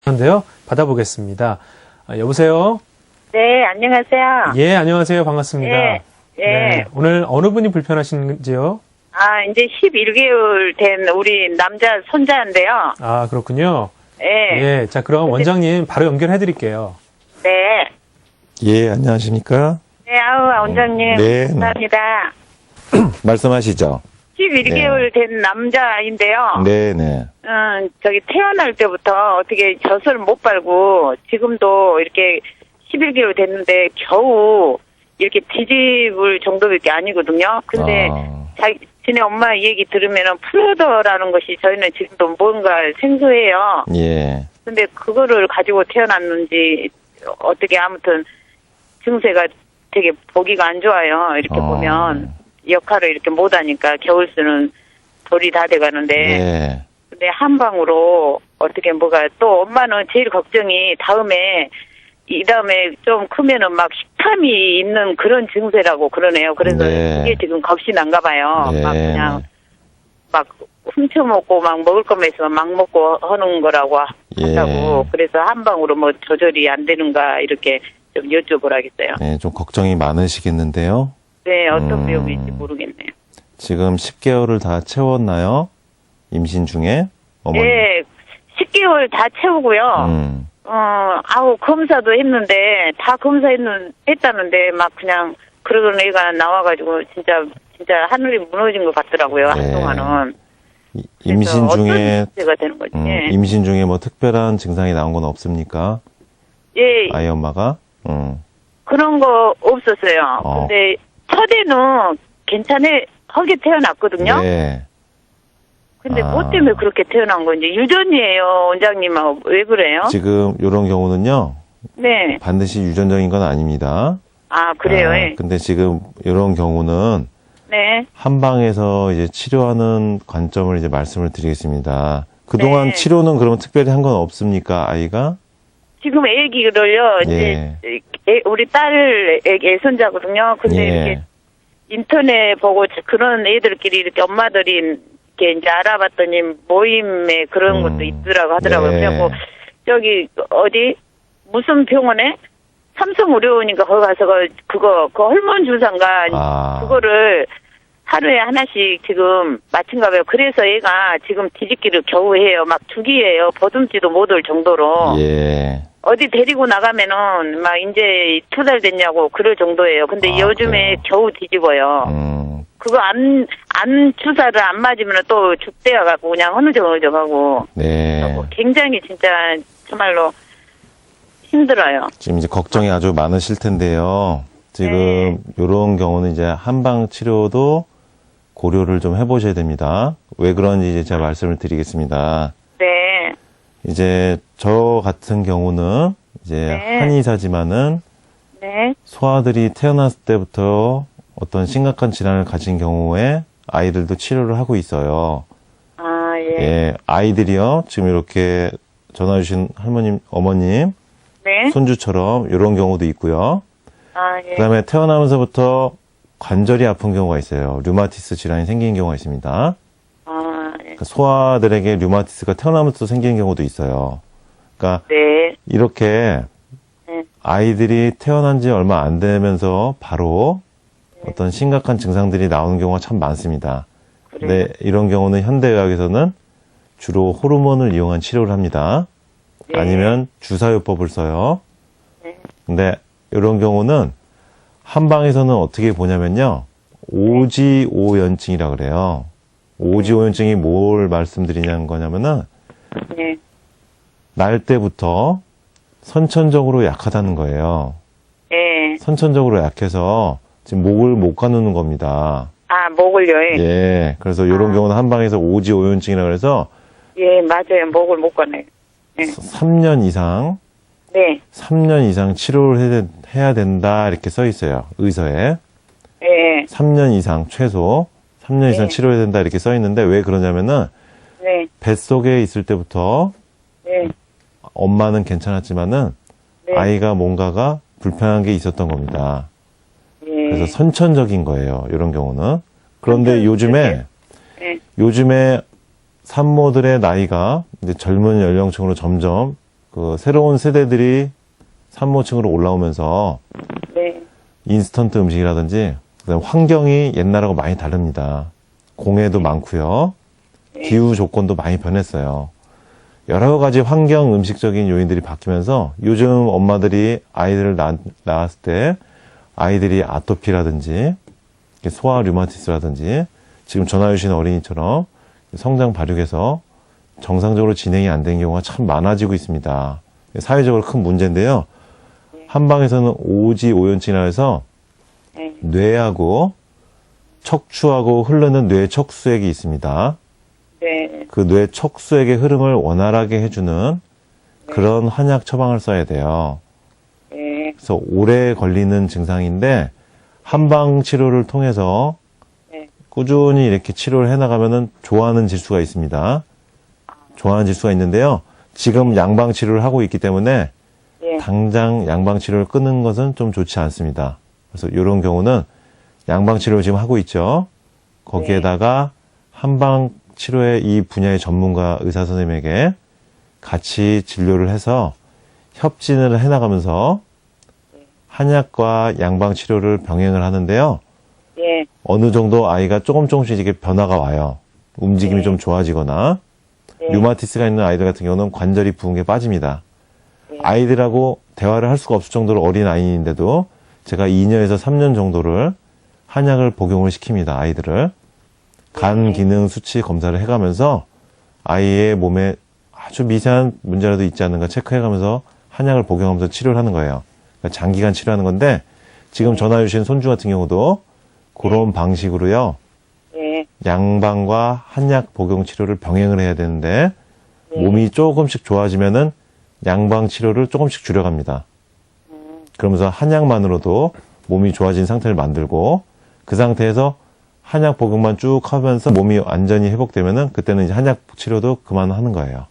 인데요. 받아보겠습니다. 여보세요? 네, 안녕하세요. 예, 안녕하세요. 반갑습니다. 예, 예. 네, 오늘 어느 분이 불편하신지요? 아, 이제 11개월 된 우리 남자 손자인데요. 아, 그렇군요. 예. 예, 자, 그럼 원장님 바로 연결해 드릴게요. 네. 예, 안녕하십니까? 네, 아우, 원장님. 네. 감사합니다. 말씀하시죠. 11개월 된 남자인데요. 네네. 저기 태어날 때부터 어떻게 젖을 못 빨고 지금도 이렇게 11개월 됐는데 겨우 이렇게 뒤집을 정도밖에 아니거든요. 근데 지네 엄마 얘기 들으면은 플루더라는 것이 저희는 지금도 뭔가 생소해요. 예. 근데 그거를 가지고 태어났는지 어떻게 아무튼 증세가 되게 보기가 안 좋아요. 이렇게 보면 역할을 이렇게 못하니까 겨울수는 돌이 다 돼가는데 예. 근데 한방으로 어떻게 뭐가 또 엄마는 제일 걱정이 이 다음에 좀 크면은 막 식탐이 있는 그런 증세라고 그러네요. 그래서 네. 그게 지금 겁이 난가 봐요. 네. 막 그냥 막 훔쳐먹고 막 먹을 거면 있으면 막 먹고 하는 거라고 한다고. 그래서 한방으로 뭐 조절이 안 되는가 이렇게 좀 여쭤보라겠어요. 네, 좀 걱정이 많으시겠는데요. 네, 어떤 비용인지 모르겠네요. 지금 10개월을 다 채웠나요? 임신 중에? 어머니. 네, 10개월 다 채우고요. 검사도 했는데, 다 했다는데, 막 그냥, 그러던 애가 나와가지고, 진짜 하늘이 무너진 것 같더라고요, 네. 한동안은. 임신 중에, 가 되는 거지. 임신 중에 뭐 특별한 증상이 나온 건 없습니까? 예. 아이 엄마가? 그런 거 없었어요. 근데, 첫에는 하게 태어났거든요. 네. 근데 뭐 때문에 그렇게 태어난 건지, 유전이에요, 원장님하고. 왜 그래요? 지금 이런 경우는요. 네. 반드시 유전적인 건 아닙니다. 아, 그래요? 예. 근데 지금 이런 경우는 네. 한방에서 이제 치료하는 관점을 이제 말씀을 드리겠습니다. 그동안 네. 치료는 그러면 특별히 한 건 없습니까, 아이가? 지금 애기를요, 이제, 우리 딸 애손자거든요. 근데 이렇게 인터넷 보고 그런 애들끼리 이렇게 엄마들이 이렇게 이제 알아봤더니 모임에 그런 것도 있더라고 하더라고요. 네. 그래갖고 무슨 병원에? 삼성의료원인가 거기 가서 그 호르몬 주사인가 그거를 하루에 하나씩 지금 마친가 봐요. 그래서 얘가 지금 뒤집기를 겨우 해요. 막 주기예요. 보듬지도 못할 정도로. 예. 어디 데리고 나가면은 막 이제 2달 됐냐고 그럴 정도예요. 근데 요즘에 겨우 뒤집어요. 그거 안 주사를 안 맞으면 또 죽대어 갖고 그냥 허느적허느적하고. 네. 굉장히 진짜 정말로 힘들어요. 지금 이제 걱정이 아주 많으실 텐데요. 지금 이런 경우는 이제 한방 치료도 고려를 좀 해보셔야 됩니다. 왜 그런지 이제 제가 말씀을 드리겠습니다. 네. 이제 저 같은 경우는 이제 한의사지만은 소아들이 태어났을 때부터 어떤 심각한 질환을 가진 경우에 아이들도 치료를 하고 있어요. 아, 예. 예, 아이들이요. 지금 이렇게 전화 주신 할머님, 어머님, 손주처럼 이런 경우도 있고요. 아, 예. 그다음에 태어나면서부터 관절이 아픈 경우가 있어요. 류마티스 질환이 생기는 경우가 있습니다. 아, 예. 그러니까 소아들에게 류마티스가 태어나면서 생기는 경우도 있어요. 그러니까 이렇게 아이들이 태어난 지 얼마 안 되면서 바로 어떤 심각한 증상들이 나오는 경우가 참 많습니다. 근데 이런 경우는 현대의학에서는 주로 호르몬을 이용한 치료를 합니다. 아니면 주사요법을 써요. 근데 이런 경우는 한방에서는 어떻게 보냐면요. 오지오연증이라 그래요. 오지오연증이 뭘 말씀드리냐는 거냐면은 날 때부터 선천적으로 약하다는 거예요. 선천적으로 약해서 지금 목을 못 가누는 겁니다. 아, 목을요? 예. 그래서 이런 경우는 한방에서 오지오연증이라 그래서 예, 맞아요. 목을 못 가네요. 3년 이상 3년 이상 치료를 해야 된다 이렇게 써 있어요. 의서에. 3년 이상 최소 3년 이상 치료해야 된다 이렇게 써 있는데 왜 그러냐면은 뱃속에 있을 때부터 엄마는 괜찮았지만은 아이가 뭔가가 불편한 게 있었던 겁니다. 그래서 선천적인 거예요. 이런 경우는. 그런데 요즘에 산모들의 나이가 이제 젊은 연령층으로 점점 그 새로운 세대들이 산모층으로 올라오면서 네. 인스턴트 음식이라든지 그다음에 환경이 옛날하고 많이 다릅니다. 공해도 많고요. 기후 조건도 많이 변했어요. 여러 가지 환경 음식적인 요인들이 바뀌면서 요즘 엄마들이 아이들을 낳았을 때 아이들이 아토피라든지 소아 류마티스라든지 지금 전화 주신 어린이처럼 성장 발육에서 정상적으로 진행이 안 된 경우가 참 많아지고 있습니다. 사회적으로 큰 문제인데요. 한방에서는 오지오연증이라 해서 네. 뇌하고 척추하고 흐르는 뇌 척수액이 있습니다. 네. 그 뇌 척수액의 흐름을 원활하게 해주는 그런 한약 처방을 써야 돼요. 네. 그래서 오래 걸리는 증상인데 한방 치료를 통해서 네. 꾸준히 이렇게 치료를 해나가면은 좋아하는 질수가 있습니다. 좋아하는 질수가 있는데요. 지금 양방 치료를 하고 있기 때문에 네. 당장 양방 치료를 끊는 것은 좀 좋지 않습니다. 그래서 이런 경우는 양방 치료를 지금 하고 있죠. 거기에다가 한방 치료의 이 분야의 전문가 의사 선생님에게 같이 진료를 해서 협진을 해나가면서 한약과 양방 치료를 병행을 하는데요. 네. 어느 정도 아이가 조금씩 이렇게 변화가 와요. 움직임이 네. 좀 좋아지거나 네. 류마티스가 있는 아이들 같은 경우는 관절이 부은 게 빠집니다. 네. 아이들하고 대화를 할 수가 없을 정도로 어린 아이인데도 제가 2년에서 3년 정도를 한약을 복용을 시킵니다. 아이들을. 간 기능 수치 검사를 해가면서 아이의 몸에 아주 미세한 문제라도 있지 않는가 체크해가면서 한약을 복용하면서 치료를 하는 거예요. 그러니까 장기간 치료하는 건데 지금 전화 주신 손주 같은 경우도 그런 방식으로요. 네. 양방과 한약 복용 치료를 병행을 해야 되는데 몸이 조금씩 좋아지면은 양방 치료를 조금씩 줄여갑니다. 그러면서 한약만으로도 몸이 좋아진 상태를 만들고 그 상태에서 한약 복용만 쭉 하면서 몸이 완전히 회복되면은 그때는 이제 한약 치료도 그만하는 거예요.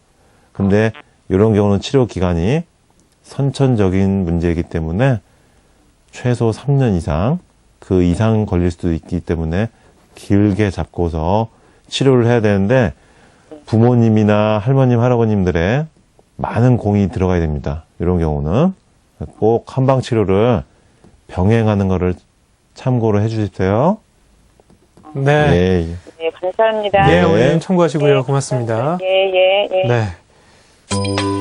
근데 이런 경우는 치료 기간이 선천적인 문제이기 때문에 최소 3년 이상 그 이상 걸릴 수도 있기 때문에 길게 잡고서 치료를 해야 되는데 부모님이나 할머님, 할아버님들의 많은 공이 들어가야 됩니다. 이런 경우는 꼭 한방 치료를 병행하는 거를 참고로 해주십시오. 네. 예. 네, 감사합니다. 네, 네. 어머님 참고하시고요. 고맙습니다. 예, 예, 예. 네.